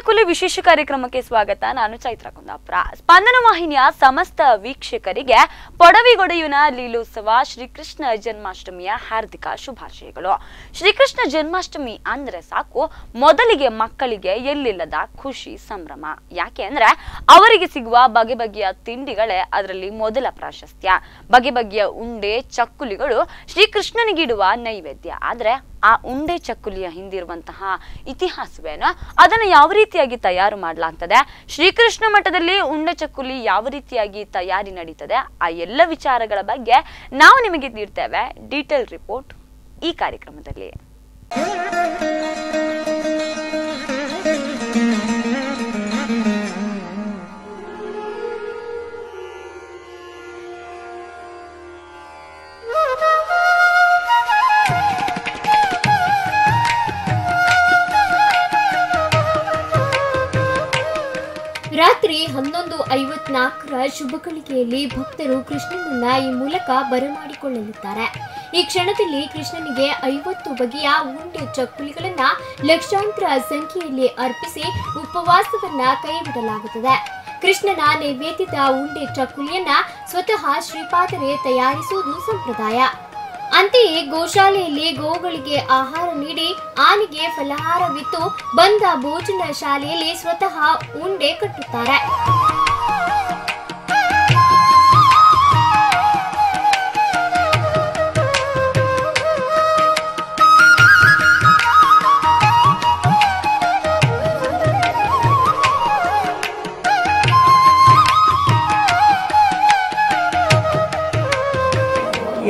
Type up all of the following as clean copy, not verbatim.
ಚಕ್ಕುಲಿ ವಿಶೇಷ ಕಾರ್ಯಕ್ರಮಕ್ಕೆ ಸ್ವಾಗತ. ನಾನು ಚೈತ್ರ ಕುಂದಾಪುರ. ಸ್ಪಂದನ ವಾಹಿನಿಯ ಸಮಸ್ತ ವೀಕ್ಷಕರಿಗೆ ಪೊಡವಿಗೊಡೆಯುನ ಲೀಲೋತ್ಸವ ಶ್ರೀಕೃಷ್ಣ ಜನ್ಮಾಷ್ಟಮಿಯ ಹಾರ್ದಿಕ ಶುಭಾಶಯಗಳು. ಶ್ರೀಕೃಷ್ಣ ಜನ್ಮಾಷ್ಟಮಿ ಅಂದ್ರೆ ಸಾಕು ಮೊದಲಿಗೆ ಮಕ್ಕಳಿಗೆ ಎಲ್ಲಿಲ್ಲದ ಖುಷಿ ಸಂಭ್ರಮ. ಯಾಕೆ ಅಂದ್ರೆ ಅವರಿಗೆ ಸಿಗುವ ಬಗೆ ಬಗೆಯ ತಿಂಡಿಗಳೇ ಅದರಲ್ಲಿ ಮೊದಲ ಪ್ರಾಶಸ್ತ್ಯ. ಬಗೆ ಬಗೆಯ ಉಂಡೆ ಚಕ್ಕುಲಿಗಳು ಶ್ರೀಕೃಷ್ಣನಿಗಿಡುವ ನೈವೇದ್ಯ. ಆದ್ರೆ ಆ ಉಂಡೆ ಚಕ್ಕುಲಿಯ ಹಿಂದಿರುವಂತಹ ಇತಿಹಾಸವೇನು, ಅದನ್ನು ಯಾವ ರೀತಿಯಾಗಿ ತಯಾರು ಮಾಡಲಾಗ್ತದೆ, ಶ್ರೀಕೃಷ್ಣ ಮಠದಲ್ಲಿ ಉಂಡೆ ಚಕ್ಕುಲಿ ಯಾವ ರೀತಿಯಾಗಿ ತಯಾರಿ ನಡೀತದೆ, ಆ ಎಲ್ಲ ವಿಚಾರಗಳ ಬಗ್ಗೆ ನಾವು ನಿಮಗೆ ನೀಡ್ತೇವೆ ಡೀಟೇಲ್ ರಿಪೋರ್ಟ್ ಈ ಕಾರ್ಯಕ್ರಮದಲ್ಲಿ. ರಾತ್ರಿ 11:54 ಶುಭ ಗಳಿಗೆಯಲ್ಲಿ ಭಕ್ತರು ಕೃಷ್ಣನನ್ನ ಈ ಮೂಲಕ ಬರಮಾಡಿಕೊಳ್ಳಲಿದ್ದಾರೆ. ಈ ಕ್ಷಣದಲ್ಲಿ ಕೃಷ್ಣನಿಗೆ 50 ಬಗೆಯ ಉಂಡೆ ಚಕ್ಕುಲಿಗಳನ್ನ ಲಕ್ಷಾಂತರ ಸಂಖ್ಯೆಯಲ್ಲಿ ಅರ್ಪಿಸಿ ಉಪವಾಸವನ್ನ ಕೈಬಿಡಲಾಗುತ್ತದೆ. ಕೃಷ್ಣನ ನೈವೇದ್ಯದ ಉಂಡೆ ಚಕ್ಕುಲಿಯನ್ನ ಸ್ವತಃ ಶ್ರೀಪಾದರೇ ತಯಾರಿಸುವುದು ಸಂಪ್ರದಾಯ. ಅಂತೆಯೇ ಗೋಶಾಲೆಯಲ್ಲಿ ಗೋಗಳಿಗೆ ಆಹಾರ ನೀಡಿ ಆನೆಗೆ ಫಲಹಾರವಿತ್ತು ಬಂದ ಭೋಜನ ಶಾಲೆಯಲ್ಲಿ ಸ್ವತಃ ಉಂಡೆ ಕಟ್ಟುತ್ತಾರೆ.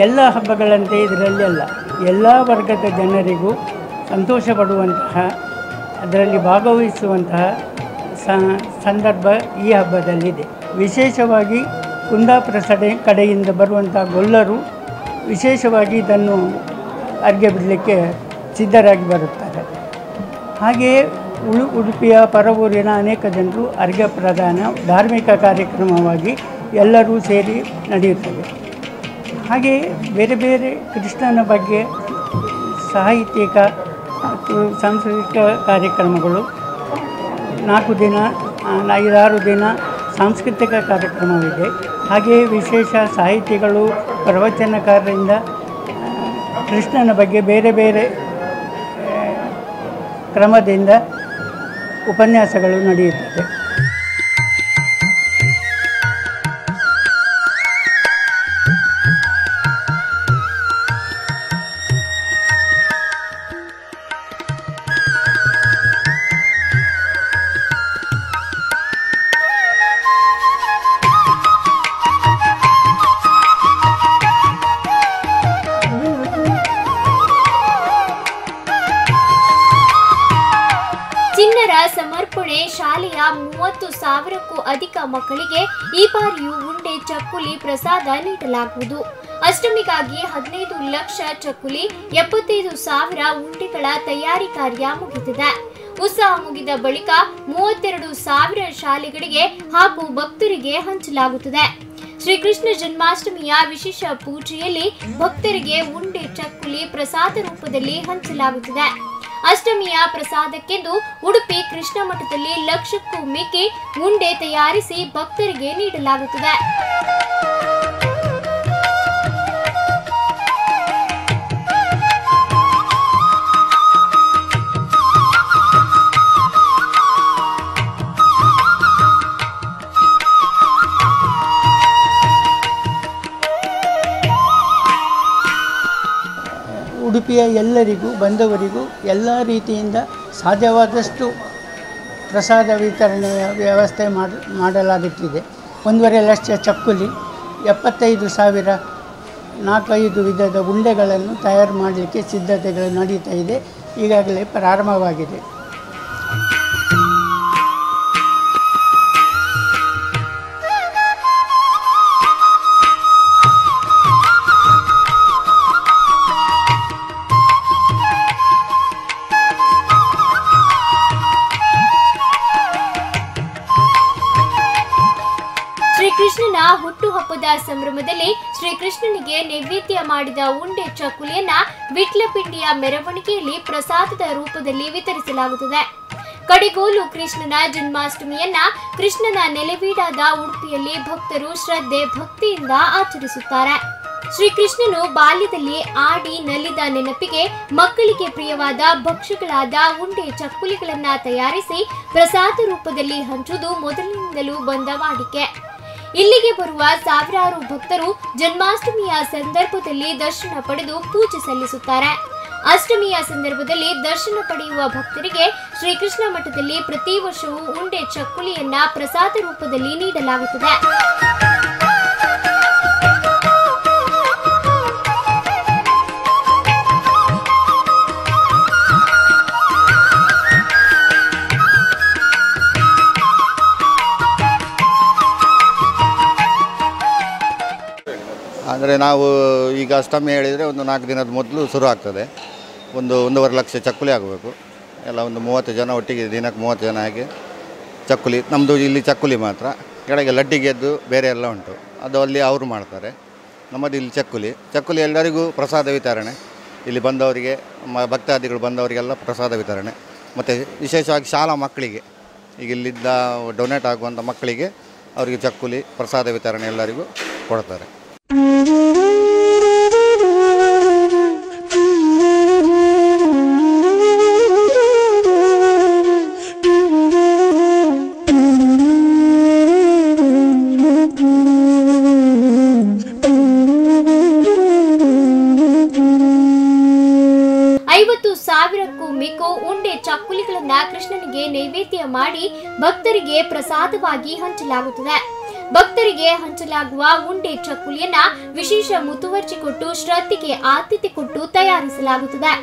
ಎಲ್ಲ ಹಬ್ಬಗಳಂತೆ ಇದರಲ್ಲಿ ಅಲ್ಲ, ಎಲ್ಲ ವರ್ಗದ ಜನರಿಗೂ ಸಂತೋಷ ಪಡುವಂತಹ, ಅದರಲ್ಲಿ ಭಾಗವಹಿಸುವಂತಹ ಸಂದರ್ಭ ಈ ಹಬ್ಬದಲ್ಲಿದೆ. ವಿಶೇಷವಾಗಿ ಕುಂದಾಪುರ ಕಡೆಯಿಂದ ಬರುವಂಥ ಗೊಲ್ಲರು ವಿಶೇಷವಾಗಿ ಇದನ್ನು ಅರ್ಘ್ಯ ಬಿಡಲಿಕ್ಕೆ ಸಿದ್ಧರಾಗಿ ಬರುತ್ತಾರೆ. ಹಾಗೆಯೇ ಉಡುಪಿಯ ಪರವೂರಿನ ಅನೇಕ ಜನರು ಅರ್ಘ್ಯ ಪ್ರದಾನ ಧಾರ್ಮಿಕ ಕಾರ್ಯಕ್ರಮವಾಗಿ ಎಲ್ಲರೂ ಸೇರಿ ನಡೆಯುತ್ತದೆ. ಹಾಗೆಯೇ ಬೇರೆ ಬೇರೆ ಕೃಷ್ಣನ ಬಗ್ಗೆ ಸಾಹಿತ್ಯಿಕ ಮತ್ತು ಸಾಂಸ್ಕೃತಿಕ ಕಾರ್ಯಕ್ರಮಗಳು 4 ದಿನ 5-6 ದಿನ ಸಾಂಸ್ಕೃತಿಕ ಕಾರ್ಯಕ್ರಮವಿದೆ. ಹಾಗೆಯೇ ವಿಶೇಷ ಸಾಹಿತಿಗಳು ಪ್ರವಚನಕಾರರಿಂದ ಕೃಷ್ಣನ ಬಗ್ಗೆ ಬೇರೆ ಬೇರೆ ಕ್ರಮದಿಂದ ಉಪನ್ಯಾಸಗಳು ನಡೆಯುತ್ತದೆ. ಸಮರ್ಪಣೆ ಶಾಲೆಯ 30,000ಕ್ಕೂ ಅಧಿಕ ಮಕ್ಕಳಿಗೆ ಈ ಬಾರಿಯೂ ಉಂಡೆ ಚಕ್ಕುಲಿ ಪ್ರಸಾದ ನೀಡಲಾಗುವುದು. ಅಷ್ಟಮಿಗಾಗಿ 15 ಲಕ್ಷ ಚಕ್ಕುಲಿ 75,000 ಉಂಡೆಗಳ ತಯಾರಿ ಕಾರ್ಯ ಮುಗಿದಿದೆ. ಉತ್ಸವ ಮುಗಿದ ಬಳಿಕ 32,000 ಶಾಲೆಗಳಿಗೆ ಹಾಗೂ ಭಕ್ತರಿಗೆ ಹಂಚಲಾಗುತ್ತದೆ. ಶ್ರೀಕೃಷ್ಣ ಜನ್ಮಾಷ್ಟಮಿಯ ವಿಶೇಷ ಪೂಜೆಯಲ್ಲಿ ಭಕ್ತರಿಗೆ ಉಂಡೆ ಚಕ್ಕುಲಿ ಪ್ರಸಾದ ರೂಪದಲ್ಲಿ ಹಂಚಲಾಗುತ್ತದೆ. ಅಷ್ಟಮಿಯ ಪ್ರಸಾದಕ್ಕೆಂದು ಉಡುಪಿ ಕೃಷ್ಣ ಮಠದಲ್ಲಿ ಲಕ್ಷಕ್ಕೂ ಮಿಕ್ಕಿ ಉಂಡೆ ತಯಾರಿಸಿ ಭಕ್ತರಿಗೆ ನೀಡಲಾಗುತ್ತದೆ. ಉಡುಪಿಯ ಎಲ್ಲರಿಗೂ ಬಂದವರಿಗೂ ಎಲ್ಲ ರೀತಿಯಿಂದ ಸಾಧ್ಯವಾದಷ್ಟು ಪ್ರಸಾದ ವಿತರಣೆಯ ವ್ಯವಸ್ಥೆ ಮಾಡಲಾಗುತ್ತಿದೆ. 1.5 ಲಕ್ಷ ಚಕ್ಕುಲಿ 75,000 4-5 ವಿಧದ ಉಂಡೆಗಳನ್ನು ತಯಾರು ಮಾಡಲಿಕ್ಕೆ ಸಿದ್ಧತೆಗಳು ನಡೀತಾ ಇದೆ. ಈಗಾಗಲೇ ಪ್ರಾರಂಭವಾಗಿದೆ. ಶ್ರೀಕೃಷ್ಣನ ಹುಟ್ಟುಹಬ್ಬದ ಸಂಭ್ರಮದಲ್ಲಿ ಶ್ರೀಕೃಷ್ಣನಿಗೆ ನೈವೇದ್ಯ ಮಾಡಿದ ಉಂಡೆ ಚಕ್ಕುಲಿಯನ್ನ ವಿಟ್ಲಪಿಂಡಿಯ ಮೆರವಣಿಗೆಯಲ್ಲಿ ಪ್ರಸಾದದ ರೂಪದಲ್ಲಿ ವಿತರಿಸಲಾಗುತ್ತದೆ. ಕಡೆಗೋಲು ಕೃಷ್ಣನ ಜನ್ಮಾಷ್ಟಮಿಯನ್ನ ಕೃಷ್ಣನ ನೆಲೆವೀಡಾದ ಉಡುಪಿಯಲ್ಲಿ ಭಕ್ತರು ಶ್ರದ್ಧೆ ಭಕ್ತಿಯಿಂದ ಆಚರಿಸುತ್ತಾರೆ. ಶ್ರೀಕೃಷ್ಣನು ಬಾಲ್ಯದಲ್ಲಿ ಆಡಿ ನಲಿದ ನೆನಪಿಗೆ ಮಕ್ಕಳಿಗೆ ಪ್ರಿಯವಾದ ಭಕ್ಷ್ಯಗಳಾದ ಉಂಡೆ ಚಕ್ಕುಲಿಗಳನ್ನ ತಯಾರಿಸಿ ಪ್ರಸಾದ ರೂಪದಲ್ಲಿ ಹಂಚುವುದು ಮೊದಲಿನಿಂದಲೂ ಬಂದ ವಾಡಿಕೆ. ಇಲ್ಲಿಗೆ ಬರುವ ಸಾವಿರಾರು ಭಕ್ತರು ಜನ್ಮಾಷ್ಟಮಿಯ ಸಂದರ್ಭದಲ್ಲಿ ದರ್ಶನ ಪಡೆದು ಪೂಜೆ ಸಲ್ಲಿಸುತ್ತಾರೆ. ಅಷ್ಟಮಿಯ ಸಂದರ್ಭದಲ್ಲಿ ದರ್ಶನ ಪಡೆಯುವ ಭಕ್ತರಿಗೆ ಶ್ರೀಕೃಷ್ಣ ಮಠದಲ್ಲಿ ಪ್ರತಿ ವರ್ಷವೂ ಉಂಡೆ ಚಕ್ಕುಲಿಯನ್ನ ಪ್ರಸಾದ ರೂಪದಲ್ಲಿ ನೀಡಲಾಗುತ್ತದೆ. ಅಂದರೆ ನಾವು ಈಗ ಅಷ್ಟಮಿ ಹೇಳಿದರೆ ಒಂದು 4 ದಿನದ ಮೊದಲು ಶುರು ಆಗ್ತದೆ. 1.5 ಲಕ್ಷ ಚಕ್ಕುಲಿ ಆಗಬೇಕು. ಎಲ್ಲ ಒಂದು 30 ಜನ ಒಟ್ಟಿಗೆ ದಿನಕ್ಕೆ 30 ಜನ ಹಾಗೆ ಚಕ್ಕುಲಿ. ನಮ್ಮದು ಇಲ್ಲಿ ಚಕ್ಕುಲಿ ಮಾತ್ರ, ಕೆಳಗೆ ಲಡ್ಡಿಗೆದ್ದು ಬೇರೆ ಎಲ್ಲ ಉಂಟು, ಅದು ಅಲ್ಲಿ ಅವರು ಮಾಡ್ತಾರೆ. ನಮ್ಮದು ಇಲ್ಲಿ ಚಕ್ಕುಲಿ ಎಲ್ಲರಿಗೂ ಪ್ರಸಾದ ವಿತರಣೆ. ಇಲ್ಲಿ ಬಂದವರಿಗೆ ಭಕ್ತಾದಿಗಳು ಬಂದವರಿಗೆಲ್ಲ ಪ್ರಸಾದ ವಿತರಣೆ. ಮತ್ತು ವಿಶೇಷವಾಗಿ ಶಾಲಾ ಮಕ್ಕಳಿಗೆ, ಈಗ ಇಲ್ಲಿದ್ದ ಡೊನೇಟ್ ಆಗುವಂಥ ಮಕ್ಕಳಿಗೆ ಅವರಿಗೆ ಚಕ್ಕುಲಿ ಪ್ರಸಾದ ವಿತರಣೆ ಎಲ್ಲರಿಗೂ ಕೊಡ್ತಾರೆ. ಮಿಕ್ಕು ಉಂಡೆ ಚಕ್ಕುಲಿಗಳನ್ನ ಕೃಷ್ಣನಿಗೆ ನೈವೇದ್ಯ ಮಾಡಿ ಭಕ್ತರಿಗೆ ಪ್ರಸಾದವಾಗಿ ಹಂಚಲಾಗುತ್ತದೆ. ಭಕ್ತರಿಗೆ ಹಂಚಲಾಗುವ ಉಂಡೆ ಚಕ್ಕುಲಿಯನ್ನ ವಿಶೇಷ ಮುತುವರ್ಜಿ ಕೊಟ್ಟು ಶ್ರದ್ಧೆಗೆ ಆದ್ಯತೆ ಕೊಟ್ಟು ತಯಾರಿಸಲಾಗುತ್ತದೆ.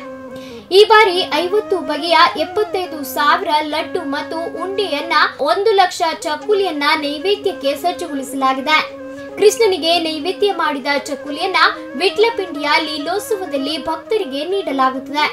ಈ ಬಾರಿ 50 ಬಗೆಯ 75,000 ಲಡ್ಡು ಮತ್ತು ಉಂಡೆಯನ್ನ 1 ಲಕ್ಷ ಚಕ್ಕುಲಿಯನ್ನ ನೈವೇದ್ಯಕ್ಕೆ ಸಜ್ಜುಗೊಳಿಸಲಾಗಿದೆ. ಕೃಷ್ಣನಿಗೆ ನೈವೇದ್ಯ ಮಾಡಿದ ಚಕ್ಕುಲಿಯನ್ನ ವಿಟ್ಲಪಿಂಡಿಯ ಲೀಲೋತ್ಸವದಲ್ಲಿ ಭಕ್ತರಿಗೆ ನೀಡಲಾಗುತ್ತದೆ.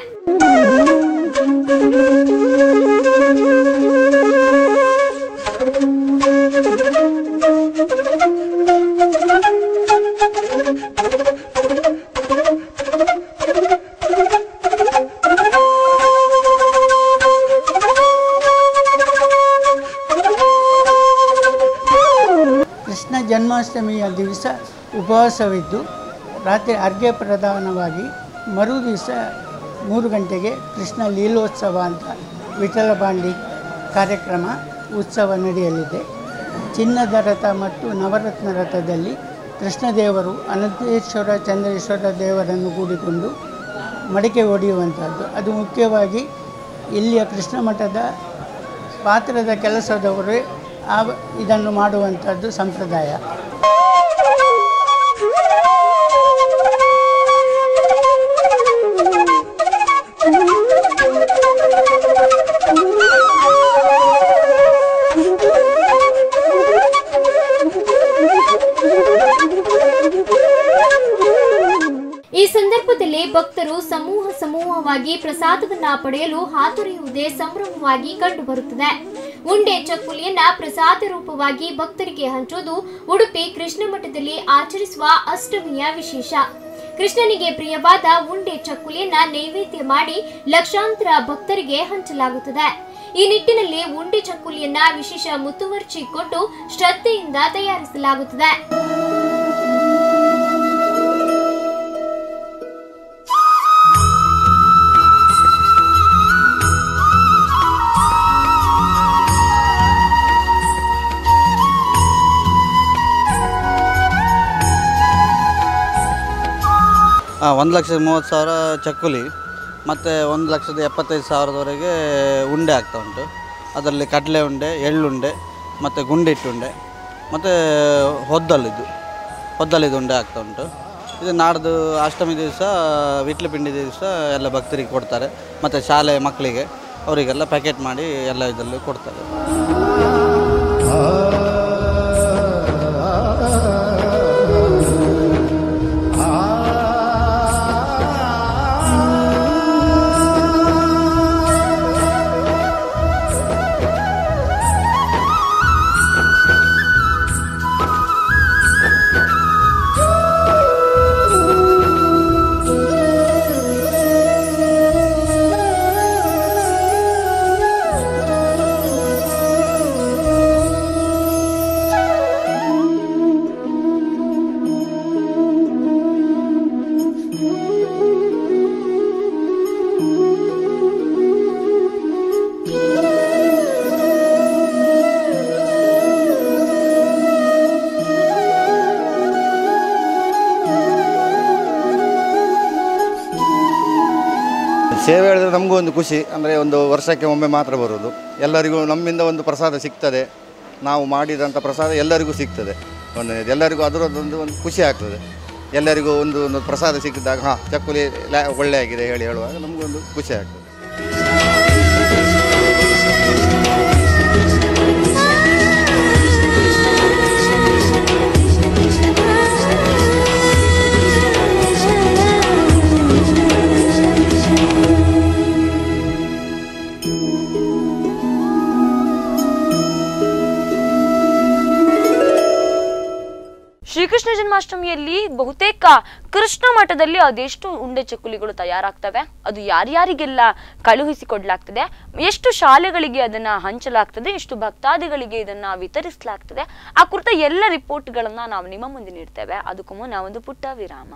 ಕೃಷ್ಣ ಜನ್ಮಾಷ್ಟಮಿಯ ದಿವಸ ಉಪವಾಸವಿದ್ದು ರಾತ್ರಿ ಅರ್ಘ್ಯ ಪ್ರದಾನವಾಗಿ ಮರು ದಿವಸ 3 ಗಂಟೆಗೆ ಕೃಷ್ಣ ಲೀಲೋತ್ಸವ ಅಂತ ವಿಠಲ ಬಾಂಡಿ ಕಾರ್ಯಕ್ರಮ ಉತ್ಸವ ನಡೆಯಲಿದೆ. ಚಿನ್ನದ ರಥ ಮತ್ತು ನವರತ್ನ ರಥದಲ್ಲಿ ಕೃಷ್ಣದೇವರು ಅನಂತೇಶ್ವರ ಚಂದ್ರೇಶ್ವರ ದೇವರನ್ನು ಕೂಡಿಕೊಂಡು ಮಡಿಕೆ ಹೊಡೆಯುವಂಥದ್ದು. ಅದು ಮುಖ್ಯವಾಗಿ ಇಲ್ಲಿಯ ಕೃಷ್ಣ ಮಠದ ಪಾತ್ರದ ಕೆಲಸದವರೇ ಇದನ್ನು ಮಾಡುವಂಥದ್ದು ಸಂಪ್ರದಾಯ. ಈ ಸಂದರ್ಭದಲ್ಲಿ ಭಕ್ತರು ಸಮೂಹವಾಗಿ ಪ್ರಸಾದವನ್ನ ಪಡೆಯಲು ಹಾತೊರೆಯುವುದೇ ಸಂಭ್ರಮವಾಗಿ ಕಂಡುಬರುತ್ತದೆ. ಉಂಡೆ ಚಕ್ಕುಲಿಯನ್ನ ಪ್ರಸಾದ ರೂಪವಾಗಿ ಭಕ್ತರಿಗೆ ಹಂಚುವುದು ಉಡುಪಿ ಕೃಷ್ಣ ಮಠದಲ್ಲಿ ಆಚರಿಸುವ ಅಷ್ಟಮಿಯ ವಿಶೇಷ. ಕೃಷ್ಣನಿಗೆ ಪ್ರಿಯವಾದ ಉಂಡೆ ಚಕ್ಕುಲಿಯನ್ನ ನೈವೇದ್ಯ ಮಾಡಿ ಲಕ್ಷಾಂತರ ಭಕ್ತರಿಗೆ ಹಂಚಲಾಗುತ್ತದೆ. ಈ ನಿಟ್ಟಿನಲ್ಲಿ ಉಂಡೆ ಚಕ್ಕುಲಿಯನ್ನ ವಿಶೇಷ ಮುತುವರ್ಜಿ ಕೊಟ್ಟು ಶ್ರದ್ಧೆಯಿಂದ ತಯಾರಿಸಲಾಗುತ್ತದೆ. ಒಂದು 1,30,000 ಚಕ್ಕುಲಿ ಮತ್ತು 1,75,000ವರೆಗೆ ಉಂಡೆ ಆಗ್ತಾ ಉಂಟು. ಅದರಲ್ಲಿ ಕಡಲೆ ಉಂಡೆ, ಎಳ್ಳುಂಡೆ ಮತ್ತು ಗುಂಡಿಟ್ಟುಂಡೆ ಮತ್ತು ಹೊದ್ದಲಿದು ಉಂಡೆ ಆಗ್ತಾ ಉಂಟು. ಇದು ನಾಡ್ದು ಅಷ್ಟಮಿ ದಿವಸ ವಿಟ್ಲಪಿಂಡಿ ದಿವಸ ಎಲ್ಲ ಭಕ್ತರಿಗೆ ಕೊಡ್ತಾರೆ. ಮತ್ತು ಶಾಲೆ ಮಕ್ಕಳಿಗೆ ಅವರಿಗೆಲ್ಲ ಪ್ಯಾಕೆಟ್ ಮಾಡಿ ಎಲ್ಲ ಇದರಲ್ಲಿ ಕೊಡ್ತಾರೆ. ನಮಗೂ ಒಂದು ಖುಷಿ. ಅಂದರೆ ಒಂದು ವರ್ಷಕ್ಕೆ ಒಮ್ಮೆ ಮಾತ್ರ ಬರೋದು. ಎಲ್ಲರಿಗೂ ನಮ್ಮಿಂದ ಒಂದು ಪ್ರಸಾದ ಸಿಗ್ತದೆ, ನಾವು ಮಾಡಿದಂಥ ಪ್ರಸಾದ ಎಲ್ಲರಿಗೂ ಸಿಗ್ತದೆ. ಎಲ್ಲರಿಗೂ ಅದರದ್ದೊಂದು ಖುಷಿ ಆಗ್ತದೆ. ಎಲ್ಲರಿಗೂ ಒಂದು ಪ್ರಸಾದ ಸಿಕ್ಕಿದಾಗ ಚಕ್ಕುಲಿ ಒಳ್ಳೆ ಆಗಿದೆ ಹೇಳುವಾಗ ನಮಗೊಂದು ಖುಷಿ ಆಗ್ತದೆ. ಶ್ರೀಕೃಷ್ಣ ಜನ್ಮಾಷ್ಟಮಿಯಲ್ಲಿ ಬಹುತೇಕ ಕೃಷ್ಣ ಮಠದಲ್ಲಿ ಅದೆಷ್ಟು ಉಂಡೆ ಚಕ್ಕುಲಿಗಳು ತಯಾರಾಗ್ತವೆ, ಅದು ಯಾರ್ಯಾರಿಗೆಲ್ಲ ಕಳುಹಿಸಿಕೊಡ್ಲಾಗ್ತದೆ, ಎಷ್ಟು ಶಾಲೆಗಳಿಗೆ ಅದನ್ನ ಹಂಚಲಾಗ್ತದೆ, ಎಷ್ಟು ಭಕ್ತಾದಿಗಳಿಗೆ ಇದನ್ನ ವಿತರಿಸಲಾಗ್ತದೆ, ಆ ಕುರಿತ ಎಲ್ಲ ರಿಪೋರ್ಟ್ಗಳನ್ನ ನಾವು ನಿಮ್ಮ ಮುಂದೆ ನೀಡ್ತೇವೆ. ಅದಕ್ಕೂ ಮುನ್ನ ಒಂದು ಪುಟ್ಟ ವಿರಾಮ.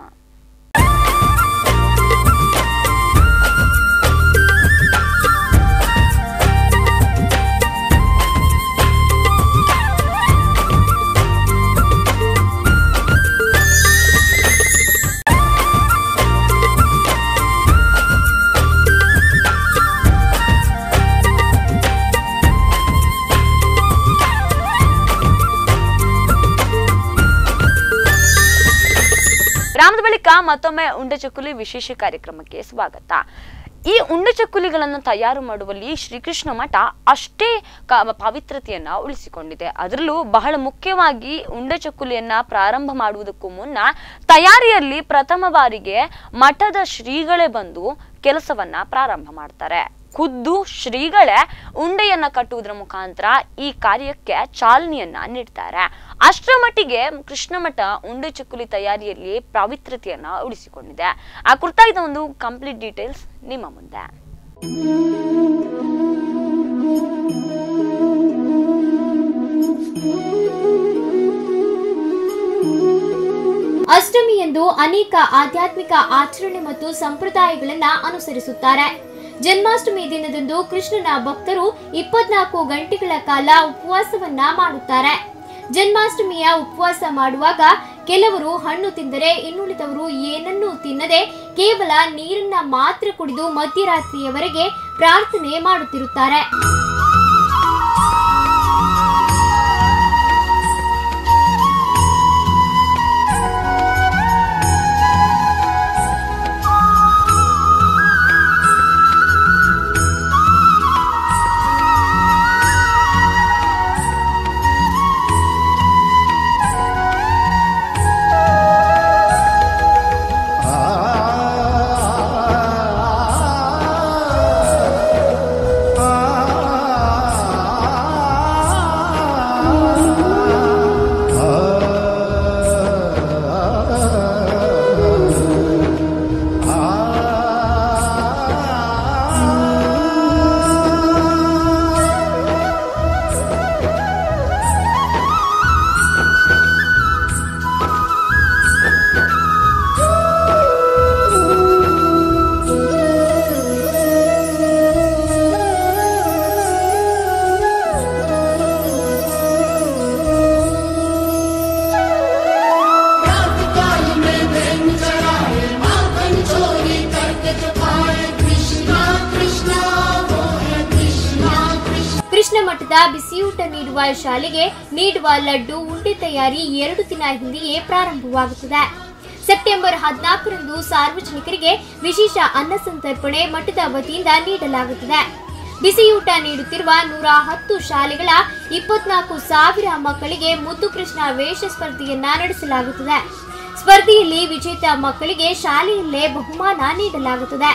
ಗ್ರಾಮದ ಬಳಿಕ ಮತ್ತೊಮ್ಮೆ ಉಂಡೆ ಚಕ್ಕುಲಿ ವಿಶೇಷ ಕಾರ್ಯಕ್ರಮಕ್ಕೆ ಸ್ವಾಗತ. ಈ ಉಂಡೆ ಚಕ್ಕುಲಿಗಳನ್ನು ತಯಾರು ಮಾಡುವಲ್ಲಿ ಶ್ರೀಕೃಷ್ಣ ಮಠ ಅಷ್ಟೇ ಪವಿತ್ರತೆಯನ್ನ ಉಳಿಸಿಕೊಂಡಿದೆ. ಅದರಲ್ಲೂ ಬಹಳ ಮುಖ್ಯವಾಗಿ ಉಂಡೆ ಚಕ್ಕುಲಿಯನ್ನ ಪ್ರಾರಂಭ ಮಾಡುವುದಕ್ಕೂ ಮುನ್ನ ತಯಾರಿಯಲ್ಲಿ ಪ್ರಥಮ ಬಾರಿಗೆ ಮಠದ ಶ್ರೀಗಳೇ ಬಂದು ಕೆಲಸವನ್ನ ಪ್ರಾರಂಭ ಮಾಡ್ತಾರೆ. ಖುದ್ದು ಶ್ರೀಗಳೇ ಉಂಡೆಯನ್ನ ಕಟ್ಟುವುದರ ಮುಖಾಂತರ ಈ ಕಾರ್ಯಕ್ಕೆ ಚಾಲನೆಯನ್ನ ನೀಡ್ತಾರೆ. ಅಷ್ಟರ ಮಟ್ಟಿಗೆ ಕೃಷ್ಣ ಮಠ ಉಂಡೆ ಚಕ್ಕುಲಿ ತಯಾರಿಯಲ್ಲಿ ಪವಿತ್ರತೆಯನ್ನ ಉಳಿಸಿಕೊಂಡಿದೆ. ಆ ಕುರಿತಾದ ಒಂದು ಕಂಪ್ಲೀಟ್ ಡೀಟೇಲ್ಸ್ ನಿಮ್ಮ ಮುಂದೆ. ಅಷ್ಟಮಿಯಂದು ಅನೇಕ ಆಧ್ಯಾತ್ಮಿಕ ಆಚರಣೆ ಮತ್ತು ಸಂಪ್ರದಾಯಗಳನ್ನ ಅನುಸರಿಸುತ್ತಾರೆ. ಜನ್ಮಾಷ್ಟಮಿ ದಿನದಂದು ಕೃಷ್ಣನ ಭಕ್ತರು 24 ಗಂಟೆಗಳ ಕಾಲ ಉಪವಾಸವನ್ನ ಮಾಡುತ್ತಾರೆ. ಜನ್ಮಾಷ್ಟಮಿಯ ಉಪವಾಸ ಮಾಡುವಾಗ ಕೆಲವರು ಹಣ್ಣು ತಿಂದರೆ, ಇನ್ನುಳಿದವರು ಏನನ್ನೂ ತಿನ್ನದೆ ಕೇವಲ ನೀರನ್ನ ಮಾತ್ರ ಕುಡಿದು ಮಧ್ಯರಾತ್ರಿಯವರೆಗೆ ಪ್ರಾರ್ಥನೆ ಮಾಡುತ್ತಿರುತ್ತಾರೆ. ಕೃಷ್ಣ ಮಠದ ಬಿಸಿಯೂಟ ನೀಡುವ ಶಾಲೆಗೆ ನೀಡುವ ಲಡ್ಡು ಉಂಡೆ ತಯಾರಿ 2 ದಿನ ಹಿಂದೆಯೇ ಪ್ರಾರಂಭವಾಗುತ್ತದೆ. ಸೆಪ್ಟೆಂಬರ್ 14ರಂದು ಸಾರ್ವಜನಿಕರಿಗೆ ವಿಶೇಷ ಅನ್ನ ಸಂತರ್ಪಣೆ ಮಠದ ವತಿಯಿಂದ ನೀಡಲಾಗುತ್ತದೆ. ಬಿಸಿಯೂಟ ನೀಡುತ್ತಿರುವ 110 ಶಾಲೆಗಳ 24,000 ಮಕ್ಕಳಿಗೆ ಮುದ್ದು ಕೃಷ್ಣ ವೇಷ ಸ್ಪರ್ಧೆಯನ್ನ ನಡೆಸಲಾಗುತ್ತದೆ. ಸ್ಪರ್ಧೆಯಲ್ಲಿ ವಿಜೇತ ಮಕ್ಕಳಿಗೆ ಶಾಲೆಯಲ್ಲೇ ಬಹುಮಾನ ನೀಡಲಾಗುತ್ತದೆ.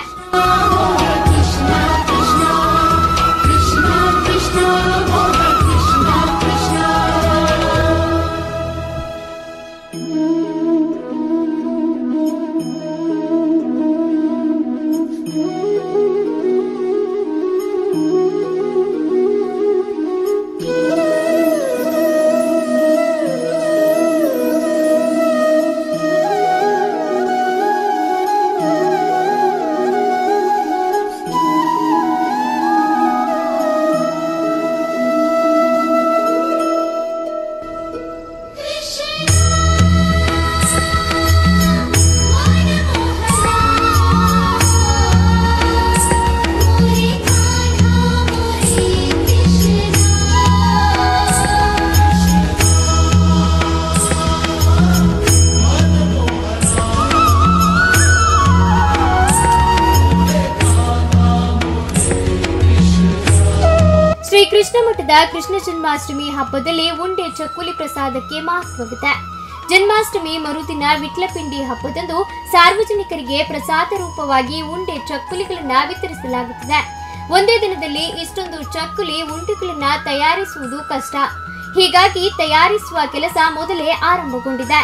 ಮಠದ ಕೃಷ್ಣ ಜನ್ಮಾಷ್ಟಮಿ ಹಬ್ಬದಲ್ಲಿ ಉಂಡೆ ಚಕ್ಕುಲಿ ಪ್ರಸಾದಕ್ಕೆ ಮಹತ್ವವಿದೆ. ಜನ್ಮಾಷ್ಟಮಿ ಮರುದಿನ ವಿಟ್ಲಪಿಂಡಿ ಹಬ್ಬದಂದು ಸಾರ್ವಜನಿಕರಿಗೆ ಪ್ರಸಾದ ರೂಪವಾಗಿ ಉಂಡೆ ಚಕ್ಕುಲಿಗಳನ್ನ ವಿತರಿಸಲಾಗುತ್ತದೆ. ಒಂದೇ ದಿನದಲ್ಲಿ ಇಷ್ಟೊಂದು ಚಕ್ಕುಲಿ ಉಂಡೆಗಳನ್ನ ತಯಾರಿಸುವುದು ಕಷ್ಟ. ಹೀಗಾಗಿ ತಯಾರಿಸುವ ಕೆಲಸ ಮೊದಲೇ ಆರಂಭಗೊಂಡಿದೆ.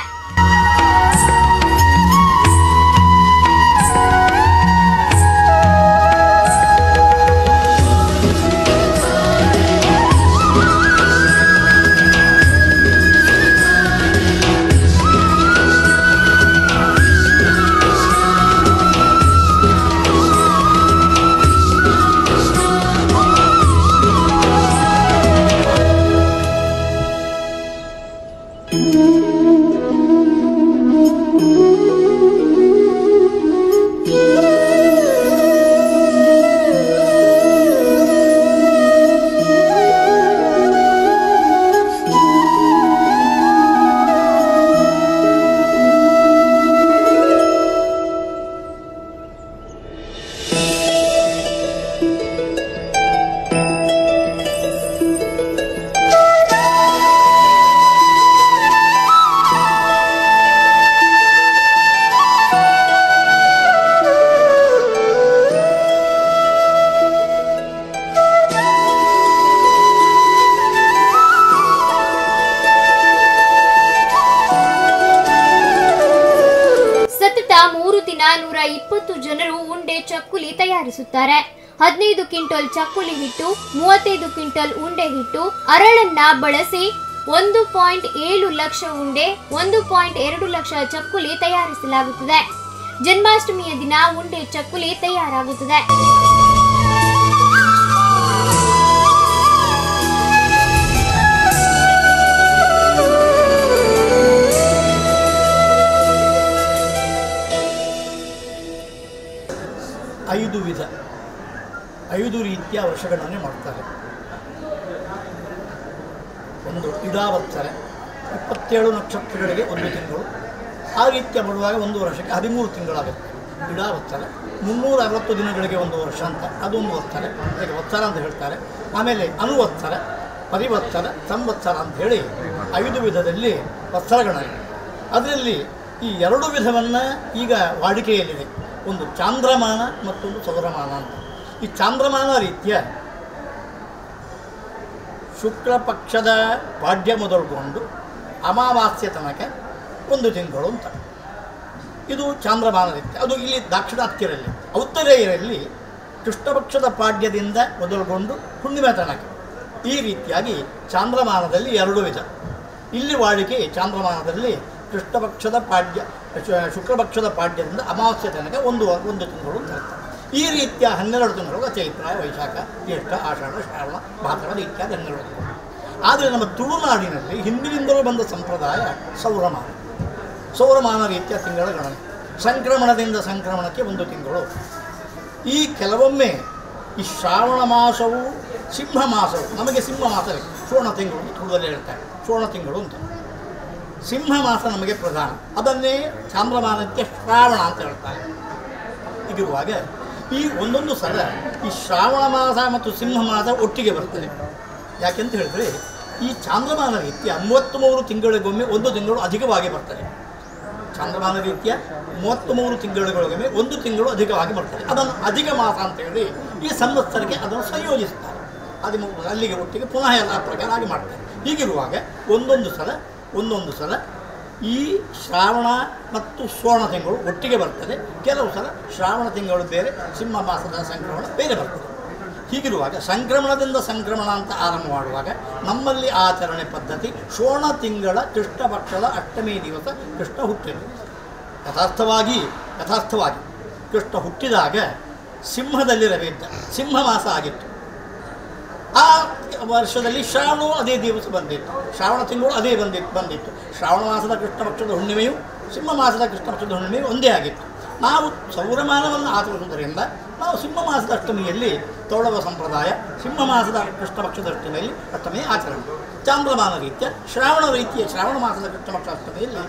ದಿನ 120 ಜನರು ಉಂಡೆ ಚಕ್ಕುಲಿ ತಯಾರಿಸುತ್ತಾರೆ. 15 ಕ್ವಿಂಟಲ್ ಚಕ್ಕುಲಿ ಹಿಟ್ಟು, 35 ಕ್ವಿಂಟಲ್ ಉಂಡೆ ಹಿಟ್ಟು, ಅರಳನ್ನ ಬಳಸಿ 1.7 ಲಕ್ಷ ಉಂಡೆ, 1.2 ಲಕ್ಷ ಚಕ್ಕುಲಿ ತಯಾರಿಸಲಾಗುತ್ತದೆ. ಜನ್ಮಾಷ್ಟಮಿಯ ದಿನ ಉಂಡೆ ಚಕ್ಕುಲಿ ತಯಾರಾಗುತ್ತದೆ. ಐದು ರೀತಿಯ ವರ್ಷಗಣನೆ ಮಾಡ್ತಾರೆ. ಒಂದು ಇಡಾವತ್ಸರ, 27 ನಕ್ಷತ್ರಗಳಿಗೆ 1 ತಿಂಗಳು. ಆ ರೀತಿಯ ಬರುವಾಗ ಒಂದು ವರ್ಷಕ್ಕೆ 13 ತಿಂಗಳಾಗುತ್ತೆ. ಇಡಾವತ್ಸರ 360 ದಿನಗಳಿಗೆ 1 ವರ್ಷ ಅಂತ, ಅದೊಂದು ವತ್ಸರ, ಅದಕ್ಕೆ ವತ್ಸರ ಅಂತ ಹೇಳ್ತಾರೆ. ಆಮೇಲೆ ಅನುವತ್ಸರ, ಪರಿವತ್ಸರ, ಸಂವತ್ಸರ ಅಂತ ಹೇಳಿ 5 ವಿಧದಲ್ಲಿ ವತ್ಸರಗಣನೆ. ಅದರಲ್ಲಿ ಈ 2 ವಿಧವನ್ನು ಈಗ ವಾಡಿಕೆಯಲ್ಲಿದೆ. ಒಂದು ಚಾಂದ್ರಮಾನ ಮತ್ತೊಂದು ಸೌರಮಾನ ಅಂತ. ಈ ಚಾಂದ್ರಮಾನ ರೀತಿಯ ಶುಕ್ಲ ಪಕ್ಷದ ಪಾಡ್ಯ ಮೊದಲುಗೊಂಡು ಅಮಾವಾಸ್ಯೆ ತನಕ 1 ತಿಂಗಳು ಅಂತ. ಇದು ಚಾಂದ್ರಮಾನ ರೀತಿ. ಅದು ಇಲ್ಲಿ ದಾಕ್ಷಿಣಾತ್ಯರಲ್ಲಿ, ಔತ್ತರೇಯರಲ್ಲಿ ಕೃಷ್ಣ ಪಕ್ಷದ ಪಾಡ್ಯದಿಂದ ಮೊದಲುಗೊಂಡು ಹುಣ್ಣಿಮೆ ತನಕ. ಈ ರೀತಿಯಾಗಿ ಚಾಂದ್ರಮಾನದಲ್ಲಿ 2 ವಿಧ. ಇಲ್ಲಿ ವಾಡಿಕೆ ಚಾಂದ್ರಮಾನದಲ್ಲಿ ಕೃಷ್ಣ ಪಕ್ಷದ ಪಾಡ್ಯ, ಶುಕ್ಲ ಪಕ್ಷದ ಪಾಡ್ಯದಿಂದ ಅಮಾವಾಸ್ಯೆ ತನಕ 1 ತಿಂಗಳು ಅಂತ. ಈ ರೀತಿಯ 12 ತಿಂಗಳು ಚೈತ್ರ, ವೈಶಾಖ, ಜ್ಯೇಷ್ಠ, ಆಷಾಢ, ಶ್ರಾವಣ, ಭಾದ್ರಪದ ಇತ್ಯಾದಿ 12 ತಿಂಗಳು. ಆದರೆ ನಮ್ಮ ತುಳುನಾಡಿನಲ್ಲಿ ಹಿಂದಿನಿಂದಲೂ ಬಂದ ಸಂಪ್ರದಾಯ ಸೌರಮಾನ ರೀತಿಯ ತಿಂಗಳ ಗಣನೆ. ಸಂಕ್ರಮಣದಿಂದ ಸಂಕ್ರಮಣಕ್ಕೆ 1 ತಿಂಗಳು. ಈ ಕೆಲವೊಮ್ಮೆ ಈ ಶ್ರಾವಣ ಮಾಸವು ಸಿಂಹ ಮಾಸವು, ನಮಗೆ ಸಿಂಹ ಮಾಸವೇ ಶ್ರವಣ ತಿಂಗಳು ತುಳುದಲ್ಲಿ ಹೇಳ್ತಾರೆ, ಶ್ರವಣ ತಿಂಗಳು ಅಂತ. ಸಿಂಹ ಮಾಸ ನಮಗೆ ಪ್ರಧಾನ, ಅದನ್ನೇ ಚಾಂದ್ರಮಾನಕ್ಕೆ ಶ್ರಾವಣ ಅಂತ ಹೇಳ್ತಾರೆ. ಹೀಗಿರುವಾಗ ಈ ಒಂದೊಂದು ಸಲ ಈ ಶ್ರಾವಣ ಮಾಸ ಮತ್ತು ಸಿಂಹ ಮಾಸ ಒಟ್ಟಿಗೆ ಬರ್ತದೆ. ಯಾಕೆಂತ ಹೇಳಿದ್ರೆ ಈ ಚಾಂದ್ರಮಾನ ರೀತಿಯ 33 ತಿಂಗಳಿಗೊಮ್ಮೆ 1 ತಿಂಗಳು ಅಧಿಕವಾಗಿ ಬರ್ತದೆ. ಚಾಂದ್ರಮಾನ ರೀತಿಯ 33 ತಿಂಗಳಿಗೊಮ್ಮೆ 1 ತಿಂಗಳು ಅಧಿಕವಾಗಿ ಬರ್ತದೆ. ಅದನ್ನು ಅಧಿಕ ಮಾಸ ಅಂತ ಹೇಳಿ ಈ ಸಂವತ್ಸರಕ್ಕೆ ಅದನ್ನು ಸಂಯೋಜಿಸ್ತಾರೆ. ಅಲ್ಲಿಗೆ ಒಟ್ಟಿಗೆ ಪುನಃ ಎಲ್ಲ ಪ್ರಕಾರ ಆಗಿ ಮಾಡ್ತಾರೆ. ಹೀಗಿರುವಾಗ ಒಂದೊಂದು ಸಲ ಈ ಶ್ರಾವಣ ಮತ್ತು ಶ್ರವಣ ತಿಂಗಳು ಒಟ್ಟಿಗೆ ಬರ್ತದೆ. ಕೆಲವು ಸಲ ಶ್ರಾವಣ ತಿಂಗಳು ಬೇರೆ, ಸಿಂಹ ಮಾಸದ ಸಂಕ್ರಮಣ ಬೇರೆ ಬರ್ತದೆ. ಹೀಗಿರುವಾಗ ಸಂಕ್ರಮಣದಿಂದ ಸಂಕ್ರಮಣ ಅಂತ ಆರಂಭ ಮಾಡುವಾಗ ನಮ್ಮಲ್ಲಿ ಆಚರಣೆ ಪದ್ಧತಿ ಶ್ರವಣ ತಿಂಗಳ ಕೃಷ್ಣ ಪಕ್ಷದ 8ನೇ ದಿವಸ ಕೃಷ್ಣ ಹುಟ್ಟಿದ್ದು. ಯಥಾರ್ಥವಾಗಿ ಕೃಷ್ಣ ಹುಟ್ಟಿದಾಗ ಸಿಂಹದಲ್ಲಿರಬೇಕಿದ್ದ, ಸಿಂಹ ಮಾಸ ಆಗಿತ್ತು. ಆ ವರ್ಷದಲ್ಲಿ ಶ್ರಾವಣವು ಅದೇ ದಿವಸ ಬಂದಿತ್ತು, ಶ್ರಾವಣ ತಿಂಗಳು ಅದೇ ಬಂದಿತ್ತು. ಶ್ರಾವಣ ಮಾಸದ ಕೃಷ್ಣ ಪಕ್ಷದ ಹುಣ್ಣಿಮೆಯು ಸಿಂಹ ಮಾಸದ ಕೃಷ್ಣ ಪಕ್ಷದ ಹುಣ್ಣಿಮೆಯು ಒಂದೇ ಆಗಿತ್ತು. ನಾವು ಸೌರಮಾನವನ್ನು ಆಚರಿಸುವುದರಿಂದ ನಾವು ಸಿಂಹ ಮಾಸದ ಅಷ್ಟಮಿಯಲ್ಲಿ ತೌಳವ ಸಂಪ್ರದಾಯ, ಸಿಂಹ ಮಾಸದ ಕೃಷ್ಣ ಪಕ್ಷದ ಅಷ್ಟಮಿಯಲ್ಲಿ ಅಷ್ಟಮಿ ಆಚರಣೆ. ಚಾಂದ್ರಮಾನ ರೀತಿಯ ಶ್ರಾವಣ ಮಾಸದ ಕೃಷ್ಣ ಪಕ್ಷ ಅಷ್ಟಮಿಯಲ್ಲಿ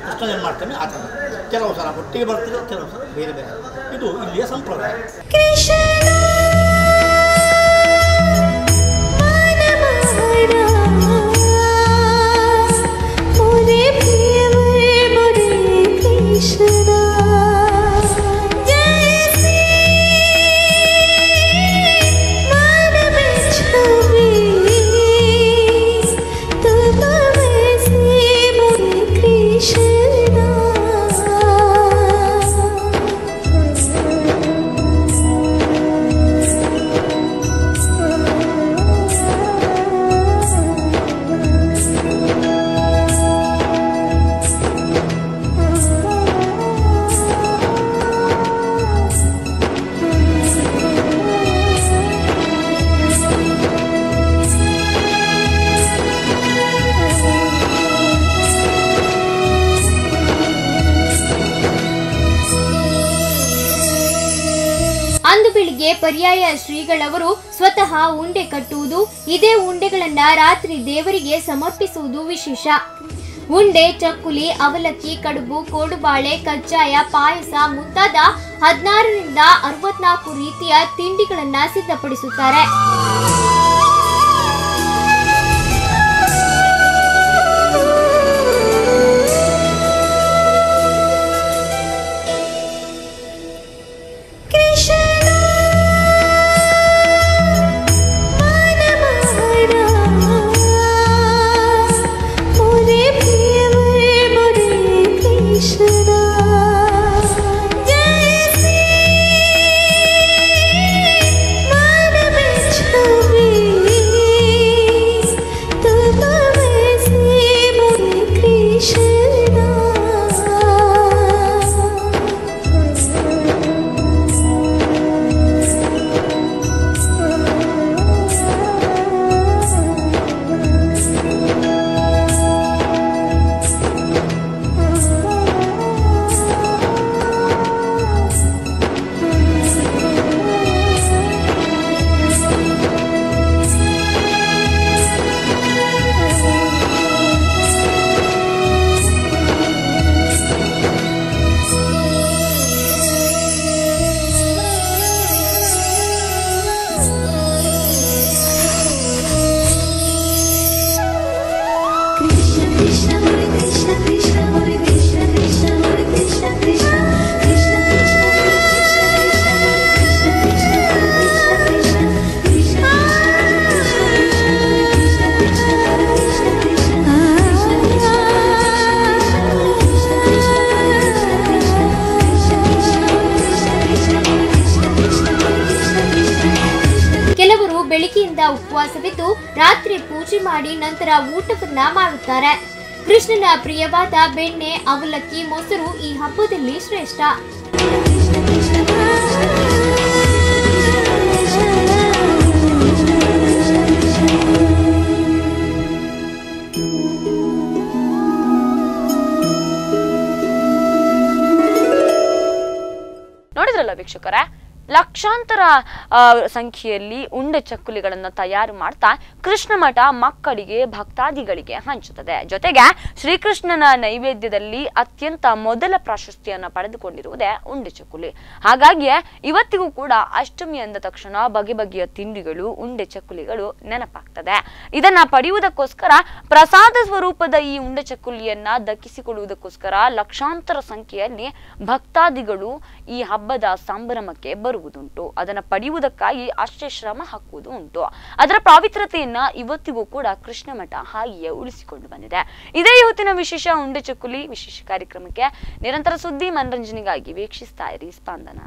ಕೃಷ್ಣ ಜನ್ಮಾಷ್ಟಮಿ ಆಚರಣೆ. ಕೆಲವು ಸಲ ಒಟ್ಟಿಗೆ ಬರ್ತದೆ, ಕೆಲವು ಸಲ ಬೇರೆ ಬೇರೆ. ಇದು ಇಲ್ಲಿಯ ಸಂಪ್ರದಾಯ. ಇದಕ್ಕೆ ಪರ್ಯಾಯ ಶ್ರೀಗಳವರು ಸ್ವತಃ ಉಂಡೆ ಕಟ್ಟುವುದು, ಇದೇ ಉಂಡೆಗಳನ್ನ ರಾತ್ರಿ ದೇವರಿಗೆ ಸಮರ್ಪಿಸುವುದು ವಿಶೇಷ. ಉಂಡೆ, ಚಕ್ಕುಲಿ, ಅವಲಕ್ಕಿ, ಕಡುಬು, ಕೋಡುಬಾಳೆ, ಕಜ್ಜಾಯ, ಪಾಯಸ ಮುಂತಾದ 16ರಿಂದ 64 ರೀತಿಯ ತಿಂಡಿಗಳನ್ನ ಸಿದ್ಧಪಡಿಸುತ್ತಾರೆ. ಬೆಳಗ್ಗೆಯಿಂದ ಉಪವಾಸವಿದ್ದು ರಾತ್ರಿ ಪೂಜೆ ಮಾಡಿ ನಂತರ ಊಟವನ್ನ ಮಾಡುತ್ತಾರೆ. ಕೃಷ್ಣನ ಪ್ರಿಯವಾದ ಬೆಣ್ಣೆ, ಅವಲಕ್ಕಿ, ಮೊಸರು ಈ ಹಬ್ಬದಲ್ಲಿ ಶ್ರೇಷ್ಠ. ನೋಡಿದ್ರಲ್ಲ ವೀಕ್ಷಕರೇ, ಲಕ್ಷಾಂತರ ಸಂಖ್ಯೆಯಲ್ಲಿ ಉಂಡೆ ಚಕ್ಕುಲಿಗಳನ್ನು ತಯಾರು ಮಾಡ್ತಾ ಕೃಷ್ಣ ಮಠ ಮಕ್ಕಳಿಗೆ ಭಕ್ತಾದಿಗಳಿಗೆ ಹಂಚುತ್ತದೆ. ಜೊತೆಗೆ ಶ್ರೀಕೃಷ್ಣನ ನೈವೇದ್ಯದಲ್ಲಿ ಅತ್ಯಂತ ಮೊದಲ ಪ್ರಾಶಸ್ತ್ಯವನ್ನು ಪಡೆದುಕೊಂಡಿರುವುದೇ ಉಂಡೆ ಚಕ್ಕುಲಿ. ಹಾಗಾಗಿಯೇ ಇವತ್ತಿಗೂ ಕೂಡ ಅಷ್ಟಮಿ ಅಂದ ತಕ್ಷಣ ಬಗೆ ಬಗೆಯ ತಿಂಡಿಗಳು, ಉಂಡೆ ಚಕ್ಕುಲಿಗಳು ನೆನಪಾಗ್ತದೆ. ಇದನ್ನ ಪಡೆಯುವುದಕ್ಕೋಸ್ಕರ ಪ್ರಸಾದ ಸ್ವರೂಪದ ಈ ಉಂಡೆ ಚಕ್ಕುಲಿಯನ್ನ ದಕ್ಕಿಸಿಕೊಳ್ಳುವುದಕ್ಕೋಸ್ಕರ ಲಕ್ಷಾಂತರ ಸಂಖ್ಯೆಯಲ್ಲಿ ಭಕ್ತಾದಿಗಳು ಈ ಹಬ್ಬದ ಸಂಭ್ರಮಕ್ಕೆ ಬರುವುದುಂಟು. ಅದನ್ನು ಪಡೆಯುವುದಕ್ಕಾಗಿ ಅಷ್ಟೇ ಶ್ರಮ ಹಾಕುವುದು ಉಂಟು. ಅದರ ಪಾವಿತ್ರತೆಯನ್ನ ಇವತ್ತಿಗೂ ಕೂಡ ಕೃಷ್ಣ ಮಠ ಹಾಗೆಯೇ ಉಳಿಸಿಕೊಂಡು ಬಂದಿದೆ. ಇದೇ ಇವತ್ತಿನ ವಿಶೇಷ ಉಂಡೆ ಚಕ್ಕುಲಿ ವಿಶೇಷ ಕಾರ್ಯಕ್ರಮಕ್ಕೆ ನಿರಂತರ ಸುದ್ದಿ ಮನರಂಜನೆಗಾಗಿ ವೀಕ್ಷಿಸ್ತಾ ಇರಿ ಸ್ಪಂದನ.